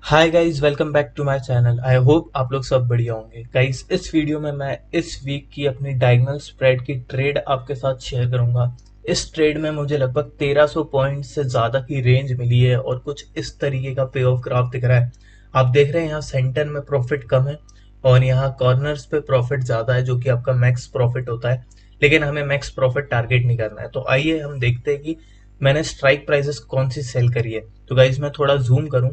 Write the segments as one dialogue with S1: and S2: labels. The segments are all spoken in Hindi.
S1: Hi guys, welcome back to my channel. I hope आप लोग सब बढ़िया होंगे। गाइस, इस वीडियो में मैं इस वीक की अपनी डायगोनल स्प्रेड की ट्रेड आपके साथ शेयर करूंगा। इस ट्रेड में मुझे लगभग 1300 पॉइंट से ज़्यादा की रेंज मिली है और कुछ इस तरीके का पे ऑफ ग्राफ दिख रहा है। आप देख रहे हैं यहाँ सेंटर में प्रॉफिट कम है और यहाँ कॉर्नर्स पे प्रॉफिट ज़्यादा है, जो कि आपका मैक्स प्रॉफिट होता है। लेकिन हमें मैक्स प्रॉफिट टारगेट नहीं करना है। तो आइए हम देखते हैं कि मैंने स्ट्राइक प्राइसेस कौन सी सेल करी है। तो गाइज मैं थोड़ा जूम करूं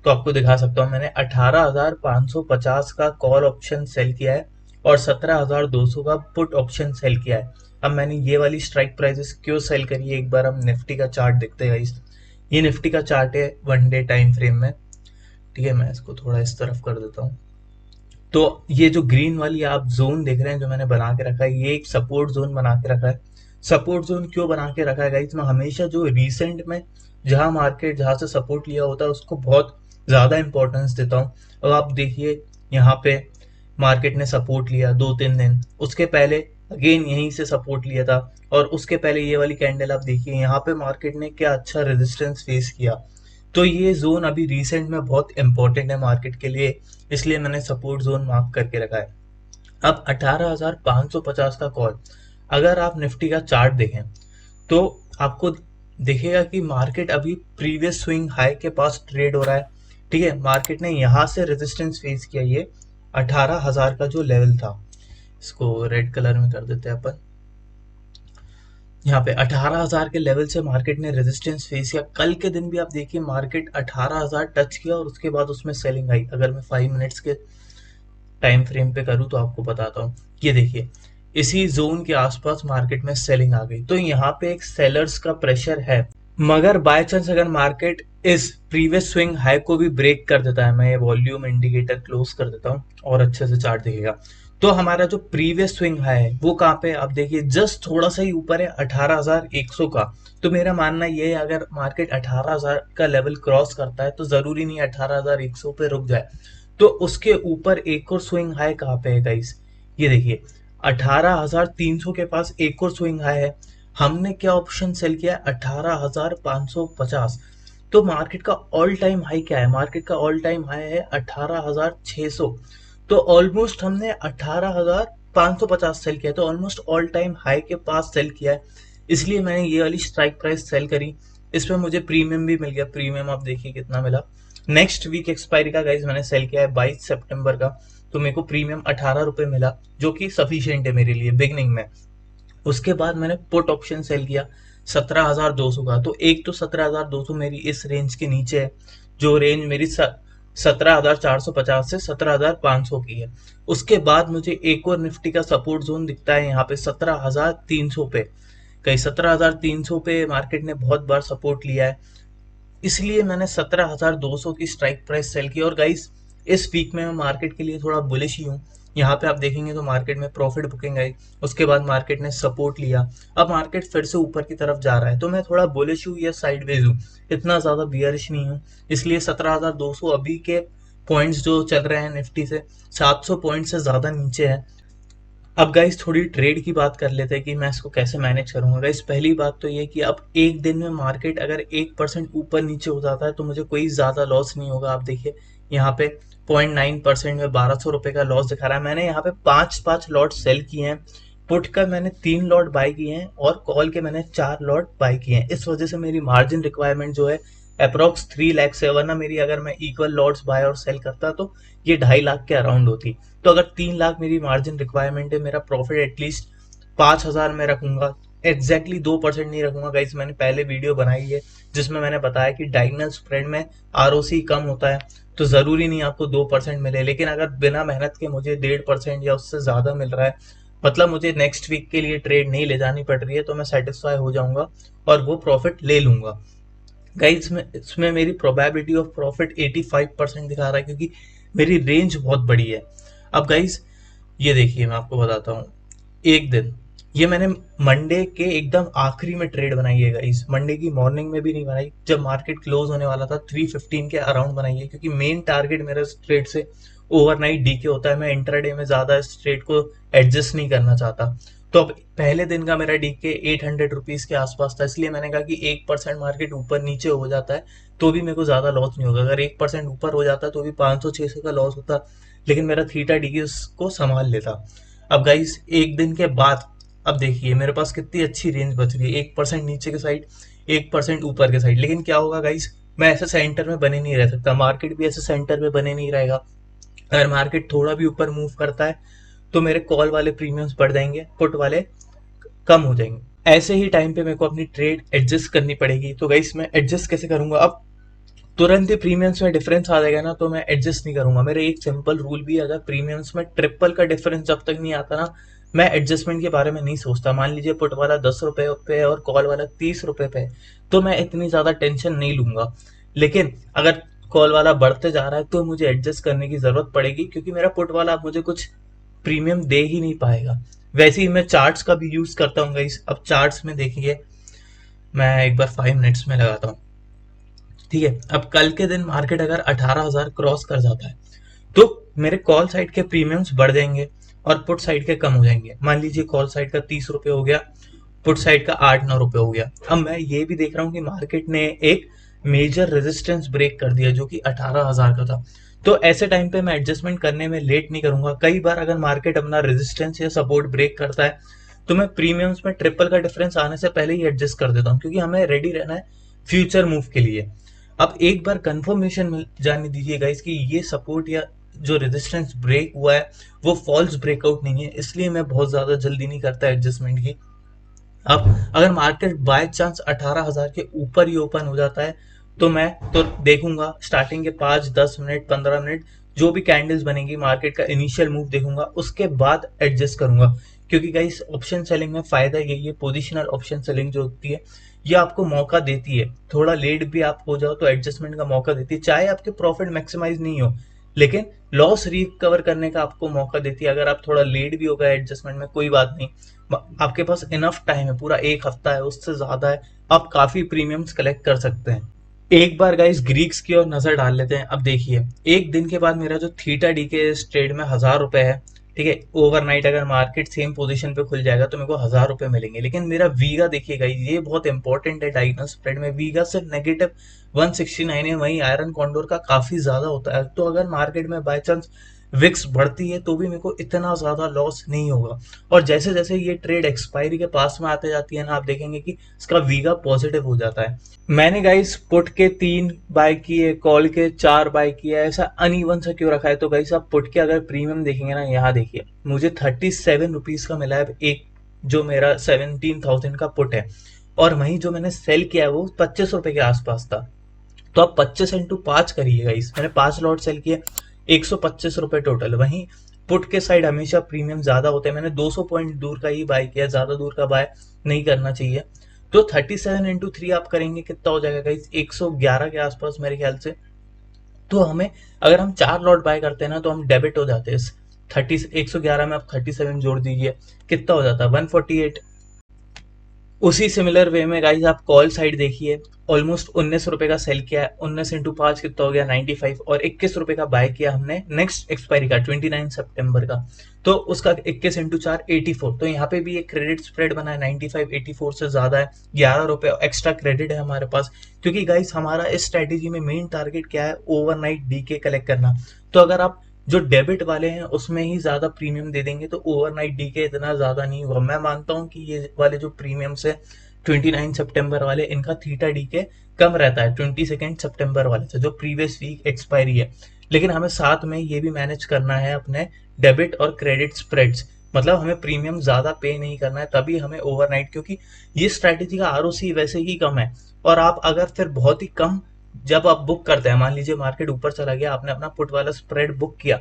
S1: तो आपको दिखा सकता हूँ। मैंने 18,550 का कॉल ऑप्शन सेल किया है और 17,200 का पुट ऑप्शन सेल किया है। अब मैंने ये वाली स्ट्राइक प्राइसेस क्यों सेल करी है, एक बार हम निफ्टी का चार्ट देखते हैं गाइस। ये निफ्टी का चार्ट है 1 डे टाइम फ्रेम में। ठीक है, मैं इसको थोड़ा इस तरफ कर देता हूँ। तो ये जो ग्रीन वाली आप जोन देख रहे हैं जो मैंने बना के रखा है, ये एक सपोर्ट जोन बना के रखा है। सपोर्ट जोन क्यों बना के रखा है गाइस? मैं हमेशा जो रिसेंट में जहां मार्केट जहां से सपोर्ट लिया होता है उसको बहुत ज्यादा इंपॉर्टेंस देता हूँ। अब आप देखिए, यहाँ पे मार्केट ने सपोर्ट लिया 2-3 दिन, उसके पहले अगेन यहीं से सपोर्ट लिया था और उसके पहले ये वाली कैंडल आप देखिए, यहाँ पे मार्केट ने क्या अच्छा रेजिस्टेंस फेस किया। तो ये जोन अभी रिसेंट में बहुत इंपॉर्टेंट है मार्केट के लिए, इसलिए मैंने सपोर्ट जोन मार्क करके रखा है। अब 18,550 का कॉल, अगर आप निफ्टी का चार्ट देखें तो आपको दिखेगा कि मार्केट अभी प्रीवियस स्विंग हाई के पास ट्रेड हो रहा है। ठीक है, मार्केट ने यहाँ से रेजिस्टेंस फेस किया, ये 18,000 का जो लेवल था। इसको रेड कलर में कर देते हैं अपन। यहाँ पे 18,000 के लेवल से मार्केट ने रेजिस्टेंस फेस किया। कल के दिन भी आप देखिए मार्केट 18,000 टच किया और उसके बाद उसमें सेलिंग आई। अगर मैं 5 मिनट्स के टाइम फ्रेम पे करूँ तो आपको बताता हूँ। ये देखिए, इसी जोन के आसपास मार्केट में सेलिंग आ गई, तो यहाँ पे एक सेलर्स का प्रेशर है। मगर बाय चांस अगर मार्केट इस प्रीवियस स्विंग हाई को भी ब्रेक कर देता है, मैं ये वॉल्यूम इंडिकेटर क्लोज कर देता हूँ और अच्छे से चार्ट दिखेगा। तो हमारा जो प्रीवियस स्विंग हाई है वो कहाँ पे, आप देखिए जस्ट थोड़ा सा ही ऊपर है, 18,100 का। तो मेरा मानना ये है, अगर मार्केट 18,000 का लेवल क्रॉस करता है तो जरूरी नहीं 18,100 पे रुक जाए। तो उसके ऊपर एक और स्विंग हाई कहाँ पे है गाइस? ये देखिए, 18,300 के पास एक और स्विंग हाई है। हमने क्या ऑप्शन सेल किया है? 18,550। तो मार्केट का ऑल टाइम हाई क्या है? मार्केट का ऑल टाइम हाई है 18,600। तो ऑलमोस्ट हमने 18,550 सेल किया, तो ऑलमोस्ट ऑल टाइम हाई के पास सेल किया है। इसलिए मैंने ये वाली स्ट्राइक प्राइस सेल करी। इसमें मुझे प्रीमियम भी मिल गया। प्रीमियम आप देखिए कितना मिला। नेक्स्ट वीक एक्सपायरी का गाइज मैंने सेल किया है 22 सितंबर का, तो मेरे को प्रीमियम 18 रुपए मिला, जो कि सफिशियंट है मेरे लिए बिगनिंग में। उसके बाद मैंने पुट ऑप्शन सेल किया 17,200 का। तो एक तो 17,200 मेरी इस रेंज के नीचे है, जो रेंज मेरी 17,450 से 17,500 की है। उसके बाद मुझे एक और निफ्टी का सपोर्ट जोन दिखता है यहाँ पे 17,300 पे। कहीं 17,300 पे मार्केट ने बहुत बार सपोर्ट लिया है, इसलिए मैंने 17,200 की स्ट्राइक प्राइस सेल की। और गाइस, इस वीक में मैं मार्केट के लिए थोड़ा बुलिश ही हूँ। यहाँ पे आप देखेंगे तो मार्केट में प्रॉफिट बुकिंग आई, उसके बाद मार्केट ने सपोर्ट लिया, अब मार्केट फिर से ऊपर की तरफ जा रहा है। तो मैं थोड़ा बुलिश हूँ या साइडवेज हूँ, इतना ज्यादा बियरिश नहीं हूँ। इसलिए 17,200 अभी के पॉइंट्स जो चल रहे हैं निफ्टी से 700 पॉइंट से ज्यादा नीचे है। अब गाइस थोड़ी ट्रेड की बात कर लेते हैं कि मैं इसको कैसे मैनेज करूंगा। गाइस पहली बात तो ये कि अब एक दिन में मार्केट अगर 1% ऊपर नीचे हो जाता है तो मुझे कोई ज्यादा लॉस नहीं होगा। आप देखिए यहाँ पे 0.9% में 1,200 रुपए का लॉस दिखा रहा है। मैंने यहाँ पे 5 लॉट सेल किए हैं, पुट का मैंने 3 लॉट बाय किए हैं और कॉल के मैंने 4 लॉट बाय किए हैं। इस वजह से मेरी मार्जिन रिक्वायरमेंट जो है अप्रोक्स 3 लाख से, वरना मेरी अगर मैं इक्वल लॉट्स बाय और सेल करता तो ये 2.5 लाख के अराउंड होती। तो अगर 3 लाख मेरी मार्जिन रिक्वायरमेंट है, मेरा प्रॉफिट एटलीस्ट 5,000 में रखूंगा। एग्जैक्टली 2% नहीं रखूंगा गाइस। मैंने पहले वीडियो बनाई है जिसमें मैंने बताया कि डायगोनल स्प्रेड में आरओसी कम होता है, तो जरूरी नहीं आपको 2% मिले, लेकिन अगर बिना मेहनत के मुझे 1.5% या उससे ज्यादा मिल रहा है, मतलब मुझे नेक्स्ट वीक के लिए ट्रेड नहीं ले जानी पड़ रही है, तो मैं सेटिस्फाई हो जाऊंगा और वो प्रॉफिट ले लूंगा। गाइस इसमें मेरी प्रोबेबिलिटी ऑफ प्रॉफिट 85% दिखा रहा है, क्योंकि मेरी रेंज बहुत बड़ी है। अब गाइस ये देखिए, मैं आपको बताता हूँ। एक दिन ये मैंने मंडे के एकदम आखिरी में ट्रेड बनाई है गाइस, मंडे की मॉर्निंग में भी नहीं बनाई, जब मार्केट क्लोज होने वाला था 3:15 के अराउंड बनाई है, क्योंकि मेन टारगेट मेरा इस ट्रेड से ओवरनाइट डीके होता है। मैं इंट्राडे में ज्यादा इस ट्रेड को एडजस्ट नहीं करना चाहता। तो अब पहले दिन का मेरा डीके 800 रुपीज के आसपास था, इसलिए मैंने कहा कि 1% मार्केट ऊपर नीचे हो जाता है तो भी मेरे को ज्यादा लॉस नहीं होगा। अगर 1% ऊपर हो जाता तो भी 500-600 का लॉस होता, लेकिन मेरा थीटा डीके उसको संभाल लेता। अब गाइस एक दिन के बाद अब देखिए मेरे पास कितनी अच्छी रेंज बच रही है, 1% नीचे के साइड, 1% ऊपर के साइड। लेकिन क्या होगा गाइस, मैं ऐसे सेंटर में बने नहीं रह सकता, मार्केट भी ऐसे सेंटर में बने नहीं रहेगा। अगर मार्केट थोड़ा भी ऊपर मूव करता है तो मेरे कॉल वाले प्रीमियम्स बढ़ जाएंगे, पुट वाले कम हो जाएंगे। ऐसे ही टाइम पे मेरे को अपनी ट्रेड एडजस्ट करनी पड़ेगी। तो गाइस मैं एडजस्ट कैसे करूंगा, अब तुरंत ही प्रीमियम्स में डिफरेंस आ जाएगा ना तो मैं एडजस्ट नहीं करूंगा। मेरा एक सिंपल रूल भी है, अगर प्रीमियम्स में ट्रिपल का डिफरेंस जब तक नहीं आता ना, मैं एडजस्टमेंट के बारे में नहीं सोचता। मान लीजिए पुट वाला 10 रुपए पे है और कॉल वाला 30 रुपए पे है, तो मैं इतनी ज्यादा टेंशन नहीं लूंगा। लेकिन अगर कॉल वाला बढ़ते जा रहा है तो मुझे एडजस्ट करने की जरूरत पड़ेगी, क्योंकि मेरा पुट वाला अब मुझे कुछ प्रीमियम दे ही नहीं पाएगा। वैसे ही मैं चार्ट्स का भी यूज करता हूँ गाइस। अब चार्ट्स में देखिए, मैं एक बार 5 मिनट्स में लगाता हूँ, ठीक है। अब कल के दिन मार्केट अगर 18,000 क्रॉस कर जाता है तो मेरे कॉल साइड के प्रीमियम्स बढ़ जाएंगे और पुट साइड के कम हो जाएंगे। मान लीजिए कॉल साइड का 30 रुपए हो गया, पुट साइड का 8-9 रुपए हो गया। अब मैं ये भी देख रहा हूँ कि मार्केट ने एक मेजर रेजिस्टेंस ब्रेक कर दिया जो कि 18,000 का था। तो ऐसे टाइम पे मैं एडजस्टमेंट करने में लेट नहीं करूंगा। कई बार अगर मार्केट अपना रेजिस्टेंस या सपोर्ट ब्रेक करता है तो मैं प्रीमियम्स में ट्रिपल का डिफरेंस आने से पहले ही एडजस्ट कर देता हूँ, क्योंकि हमें रेडी रहना है फ्यूचर मूव के लिए। अब एक बार कंफर्मेशन मिल जाने दीजिए गाइस कि ये सपोर्ट या जो रेजिस्टेंस ब्रेक हुआ है वो फॉल्स ब्रेकआउट नहीं है, इसलिए मैं बहुत ज्यादा जल्दी नहीं करता एडजस्टमेंट की। अब अगर मार्केट बाय चांस 18,000 के ऊपर ही ओपन हो जाता है तो मैं तो देखूंगा स्टार्टिंग के 5-10 मिनट 15 मिनट जो भी कैंडल्स बनेगी, मार्केट का इनिशियल मूव देखूंगा, उसके बाद एडजस्ट करूंगा। क्योंकि गाइस ऑप्शन सेलिंग में फायदा यही है, पोजिशनल ऑप्शन सेलिंग जो होती है ये आपको मौका देती है, थोड़ा लेट भी आप हो जाओ तो एडजस्टमेंट का मौका देती है। चाहे आपके प्रॉफिट मैक्सिमाइज नहीं हो, लेकिन लॉस रिकवर करने का आपको मौका देती है। अगर आप थोड़ा लेट भी हो गए एडजस्टमेंट में, कोई बात नहीं, आपके पास इनफ टाइम है, पूरा एक हफ्ता है, उससे ज्यादा है, आप काफी प्रीमियम्स कलेक्ट कर सकते हैं। एक बार गाइस ग्रीक्स की ओर नजर डाल लेते हैं। अब देखिए एक दिन के बाद मेरा जो थीटा डी के इस ट्रेड में 1,000 रुपए है, ठीक है। ओवरनाइट अगर मार्केट सेम पोजीशन पे खुल जाएगा तो मेरे को 1,000 रुपए मिलेंगे। लेकिन मेरा वीगा देखिएगा, ये बहुत इंपॉर्टेंट है डायगोनल स्प्रेड में, वीगा सिर्फ -169 है, वहीं आयरन कॉन्डोर का काफी ज्यादा होता है। तो अगर मार्केट में बाय चांस विक्स बढ़ती है तो भी मेरे को इतना ज्यादा लॉस नहीं होगा। और जैसे जैसे ये ट्रेड एक्सपायरी के पास में आते जाती है ना, आप देखेंगे कि इसका वीगा पॉजिटिव हो जाता है। मैंने गाइस पुट के 3 बाय किए, कॉल के 4 बाय किए, ऐसा अनइवन सा क्यों रखा है? तो गाइस आप पुट के अगर प्रीमियम देखेंगे ना, यहाँ देखिए मुझे 37 रुपीज का मिला है एक, जो मेरा 17,000 का पुट है, और वहीं जो मैंने सेल किया है वो 25 रुपए के आसपास था। तो आप 25 × 5 करिएगा, इस मैंने 5 लॉट सेल किए, 125 रुपए टोटल। वहीं पुट के साइड हमेशा प्रीमियम ज्यादा होते हैं, मैंने 200 पॉइंट दूर का ही बाय किया, ज्यादा दूर का बाय नहीं करना चाहिए। तो 37 × 3 आप करेंगे कितना हो जाएगा, 111 के आसपास मेरे ख्याल से। तो हमें अगर हम 4 लॉट बाय करते हैं ना तो हम डेबिट हो जाते हैं। 111 में आप 37 जोड़ दीजिए, कितना हो जाता है, 148। उसी सिमिलर वे में गाइस आप कॉल साइड देखिए, ऑलमोस्ट 19 रुपए का सेल किया है, 19 × 5 कितना हो गया, 95, और 21 रुपए का बाय किया हमने नेक्स्ट एक्सपायरी का 29 सितंबर का, तो उसका 21 × 4 84। तो यहाँ पे भी एक क्रेडिट स्प्रेड बना है, 95 84 से ज्यादा है, 11 रुपए एक्स्ट्रा क्रेडिट है हमारे पास। क्योंकि गाइस हमारा इस स्ट्रेटेजी में मेन टारगेट क्या है, ओवरनाइट डीके कलेक्ट करना। तो अगर आप जो डेबिट वाले हैं उसमें ही ज्यादा प्रीमियम दे देंगे तो ओवरनाइट डीके इतना ज्यादा नहीं होगा। मैं मानता हूँ कि ये वाले जो प्रीमियम्स है 29 सितंबर वाले, इनका थीटा डीके कम रहता है 22 सितंबर वाले से, जो प्रीवियस वीक एक्सपायरी है। लेकिन हमें साथ में ये भी मैनेज करना है अपने डेबिट और क्रेडिट स्प्रेड्स, मतलब हमें प्रीमियम ज्यादा पे नहीं करना है तभी हमें ओवरनाइट, क्योंकि ये स्ट्रैटेजी का आरओसी वैसे ही कम है। और आप अगर फिर बहुत ही कम जब आप बुक करते हैं, मान लीजिए मार्केट ऊपर चला गया, आपने अपना पुट वाला स्प्रेड बुक किया,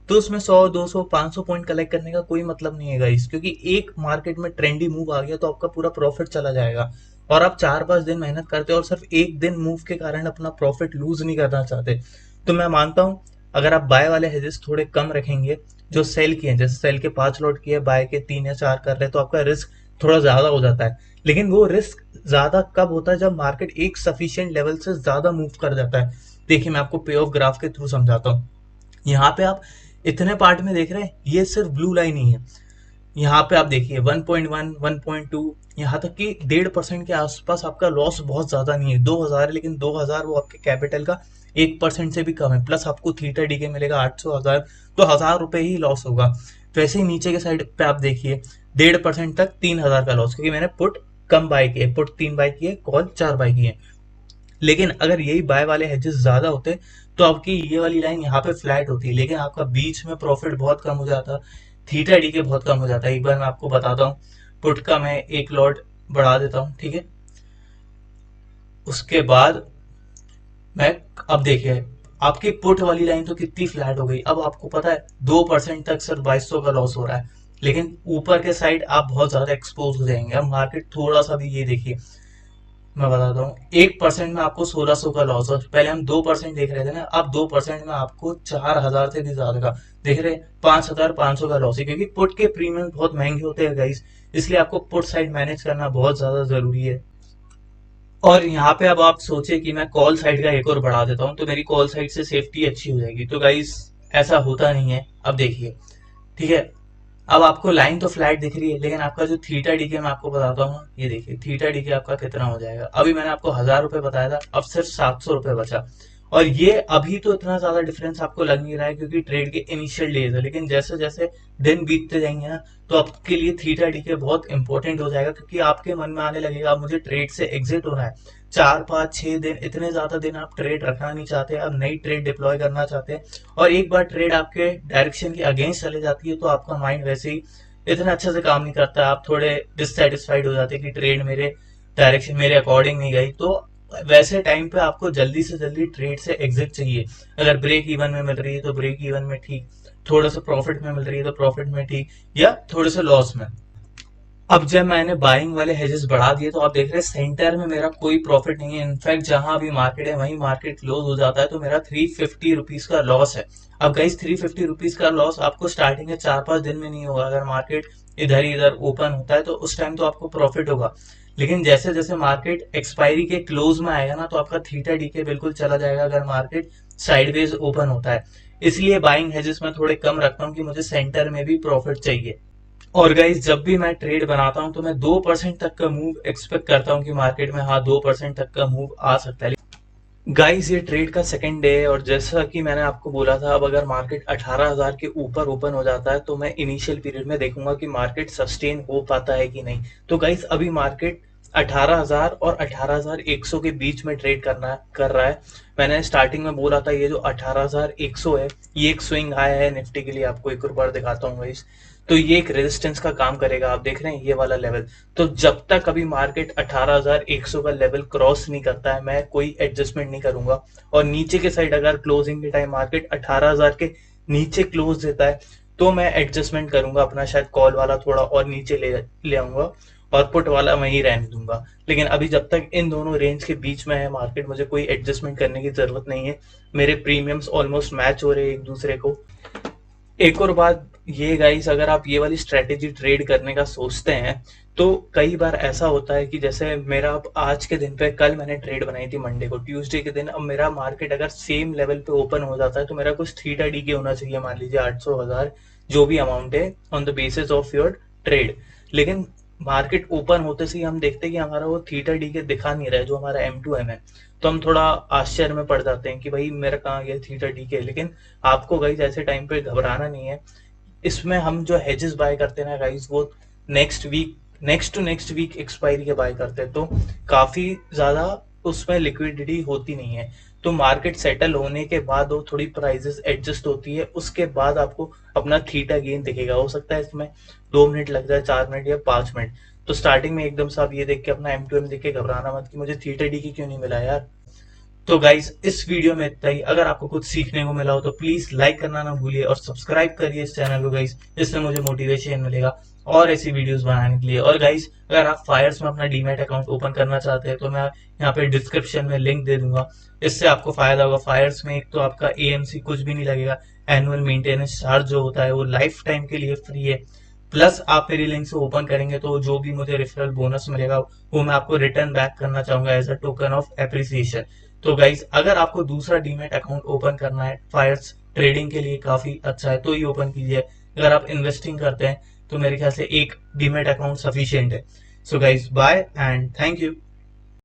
S1: तो उसमें 100 200 500 पॉइंट कलेक्ट करने का कोई मतलब नहीं है गाइस, क्योंकि एक मार्केट में ट्रेंडी मूव आ गया तो आपका पूरा प्रॉफिट चला जाएगा। और आप 4-5 दिन मेहनत करते हो और सिर्फ एक दिन मूव के कारण अपना प्रॉफिट लूज नहीं करना चाहते। तो मैं मानता हूं अगर आप बाय वाले हेजेस थोड़े कम रखेंगे, जो सेल किए, जैसे सेल के 5 लॉट किए, बाय के 3 या 4 कर रहे हैं, तो आपका रिस्क थोड़ा ज्यादा हो जाता है। लेकिन वो रिस्क ज्यादा कब होता है, जब मार्केट एक सफिशिएंट लेवल से ज्यादा मूव कर जाता है। देखिए मैं आपको पे ऑफ ग्राफ के थ्रू समझाता हूँ। यहाँ पे आप इतने पार्ट में देख रहे हैं, ये सिर्फ ब्लू लाइन ही है, यहाँ पे आप देखिए 1.1, 1.2, यहाँ तक कि 1.5% के आसपास आपका लॉस बहुत ज्यादा नहीं है। 2000 है, लेकिन 2000 वो आपके कैपिटल का 1% से भी कम है, प्लस आपको थीटा डी के मिलेगा 800, 1000, तो 1000 रुपए ही लॉस होगा। वैसे ही नीचे के साइड पे आप देखिए 1.5% तक 3000 का लॉस, क्योंकि मैंने पुट कम बाय किए, पुट 3 बाय किए, कॉल 4 बाय किए। लेकिन अगर यही बाय वाले हेजेस ज्यादा होते तो आपकी ये वाली लाइन यहाँ पे फ्लैट होती, लेकिन आपका बीच में प्रॉफिट बहुत कम हो जाता, थीटा डी के बहुत कम हो जाता है। एक बार मैं आपको बताता हूँ, पुट का मैं एक लॉट बढ़ा देता हूँ, ठीक है। उसके बाद मैं, अब देखिए आपकी पुट वाली लाइन तो कितनी फ्लैट हो गई। अब आपको पता है 2% तक सिर्फ 2200 का लॉस हो रहा है, लेकिन ऊपर के साइड आप बहुत ज्यादा एक्सपोज हो जाएंगे। अब मार्केट थोड़ा सा भी, ये देखिए मैं बताता हूँ, 1% में आपको 1600 का लॉस हो। पहले हम 2% देख रहे थे ना, अब 2% में आपको 4000 से भी ज्यादा का देख रहे हैं, 5500 का लॉस है, क्योंकि पुट के प्रीमियम बहुत महंगे होते हैं गाइस, इसलिए आपको पुट साइड मैनेज करना बहुत ज्यादा जरूरी है। और यहाँ पे अब आप सोचे कि मैं कॉल साइड का एक और बढ़ा देता हूँ तो मेरी कॉल साइड से सेफ्टी अच्छी हो जाएगी, तो गाइस ऐसा होता नहीं है। अब देखिए, ठीक है, अब आपको लाइन तो फ्लैट दिख रही है, लेकिन आपका जो थीटा डीके मैं आपको बताता हूँ, ये देखिए थीटा डीके आपका कितना हो जाएगा। अभी मैंने आपको 1000 रुपए बताया था, अब सिर्फ 700 रुपए बचा। और ये अभी तो इतना ज्यादा डिफरेंस आपको लग नहीं रहा है, क्योंकि ट्रेड के इनिशियल डेज है, लेकिन जैसे जैसे दिन बीतते जाएंगे ना, तो आपके लिए थीटा डीके बहुत इंपॉर्टेंट हो जाएगा, क्योंकि आपके मन में आने लगेगा अब मुझे ट्रेड से एग्जिट होना है। 4, 5, 6 दिन, इतने ज्यादा दिन आप ट्रेड रखना नहीं चाहते, आप नई ट्रेड डिप्लॉय करना चाहते हैं। और एक बार ट्रेड आपके डायरेक्शन के अगेंस्ट चले जाती है तो आपका माइंड वैसे ही इतना अच्छे से काम नहीं करता, आप थोड़े डिससेटिस्फाइड हो जाते हैं कि ट्रेड मेरे डायरेक्शन, मेरे अकॉर्डिंग नहीं गई। तो वैसे टाइम पे आपको जल्दी से जल्दी ट्रेड से एग्जिट चाहिए। अगर ब्रेक इवन में मिल रही है तो ब्रेक इवन में ठीक, थोड़ा सा प्रॉफिट में मिल रही है तो प्रॉफिट में ठीक, या थोड़े से लॉस में। अब जब मैंने बाइंग वाले हेजेस बढ़ा दिए तो आप देख रहे हैं सेंटर में मेरा कोई प्रॉफिट नहीं है। इनफैक्ट जहां अभी मार्केट है वहीं मार्केट क्लोज हो जाता है, तो मेरा 350 रुपीज का लॉस है। अब गाइस 350 रुपीज का लॉस आपको स्टार्टिंग के 4, 5 दिन में नहीं होगा। अगर मार्केट इधर ही इधर ओपन होता है तो उस टाइम तो आपको प्रॉफिट होगा, लेकिन जैसे जैसे मार्केट एक्सपायरी के क्लोज में आएगा ना, तो आपका थीटा डीके बिल्कुल चला जाएगा अगर मार्केट साइडवेज ओपन होता है। इसलिए बाइंग हेजेस में थोड़े कम रखता हूँ कि मुझे सेंटर में भी प्रॉफिट चाहिए। और गाइज जब भी मैं ट्रेड बनाता हूं तो मैं 2% तक का मूव एक्सपेक्ट करता हूं कि मार्केट में, हाँ, 2% तक का मूव आ सकता है। गाइस ये ट्रेड का सेकंड डे है, और जैसा कि मैंने आपको बोला था, अब अगर मार्केट 18,000 के ऊपर ओपन हो जाता है तो मैं इनिशियल पीरियड में देखूंगा कि मार्केट सस्टेन हो पाता है कि नहीं। तो गाइस अभी मार्केट 18,000 और 18,100 के बीच में ट्रेड कर रहा है। मैंने स्टार्टिंग में बोला था ये जो 18,100 है, ये एक स्विंग आया है निफ्टी के लिए, आपको एक और बार दिखाता हूँ गाइस। तो ये एक रेजिस्टेंस का काम करेगा, आप देख रहे हैं ये वाला लेवल। तो जब तक अभी मार्केट 18,100 का लेवल क्रॉस नहीं करता है, मैं कोई एडजस्टमेंट नहीं करूंगा। और नीचे के साइड अगर क्लोजिंग के टाइम मार्केट 18,000 के नीचे क्लोज देता है तो मैं एडजस्टमेंट करूंगा अपना, शायद कॉल वाला थोड़ा और नीचे ले आऊंगा और पुट वाला वहीं रहने दूंगा। लेकिन अभी जब तक इन दोनों रेंज के बीच में है मार्केट, मुझे कोई एडजस्टमेंट करने की जरूरत नहीं है। मेरे प्रीमियम्स ऑलमोस्ट मैच हो रहे हैं एक दूसरे को। एक और बात ये गाइस, अगर आप ये वाली स्ट्रेटेजी ट्रेड करने का सोचते हैं तो कई बार ऐसा होता है कि जैसे मेरा अब आज के दिन पे, कल मैंने ट्रेड बनाई थी मंडे को, ट्यूसडे के दिन अब मेरा मार्केट अगर सेम लेवल पे ओपन हो जाता है तो मेरा कुछ थीटा डी के होना चाहिए, मान लीजिए 800, 1000, जो भी अमाउंट है on the basis of your trade. लेकिन मार्केट ओपन होते से ही हम देखते हैं कि हमारा वो थीटा डी के दिखा नहीं रहा है, जो हमारा M2M है। तो हम थोड़ा आश्चर्य में पड़ जाते हैं कि भाई मेरा कहाँ गया थीटा डी के। लेकिन आपको गाइज ऐसे टाइम पे घबराना नहीं है। इसमें हम जो हेजेस बाय करते हैं ना गाइस, वो next week, next to next week expiry के बाय करते हैं, तो काफी ज्यादा उसमें लिक्विडिटी होती नहीं है। तो मार्केट सेटल होने के बाद वो थोड़ी प्राइसेस एडजस्ट होती है, उसके बाद आपको अपना थीटा गेन दिखेगा। हो सकता है इसमें 2 मिनट लग जाए, 4 मिनट या 5 मिनट। तो स्टार्टिंग में एकदम से आप ये देख के, अपना M2M देख के घबराना मत कि मुझे थीटा डी की क्यों नहीं मिला यार। तो गाइज इस वीडियो में इतना ही। अगर आपको कुछ सीखने को मिला हो तो प्लीज लाइक करना ना भूलिए और सब्सक्राइब करिए इस चैनल को गाइज, जिससे मुझे मोटिवेशन मिलेगा और ऐसी वीडियोस बनाने के लिए। और गाइज अगर आप फायर्स में अपना डीमैट अकाउंट ओपन करना चाहते हैं तो मैं यहाँ पे डिस्क्रिप्शन में लिंक दे दूंगा, इससे आपको फायदा होगा। फायर्स में एक तो आपका AMC कुछ भी नहीं लगेगा, एनुअल मेंटेनेंस चार्ज जो होता है वो लाइफ टाइम के लिए फ्री है। प्लस आप मेरी लिंक से ओपन करेंगे तो जो भी मुझे रेफरल बोनस मिलेगा वो मैं आपको रिटर्न बैक करना चाहूंगा as a token of appreciation. तो गाइज अगर आपको दूसरा डीमैट अकाउंट ओपन करना है, फायर्स ट्रेडिंग के लिए काफी अच्छा है, तो ही ओपन कीजिए। अगर आप इन्वेस्टिंग करते हैं, तो मेरे ख्याल से एक डीमेट अकाउंट सफिशिएंट है। So guys bye and thank you.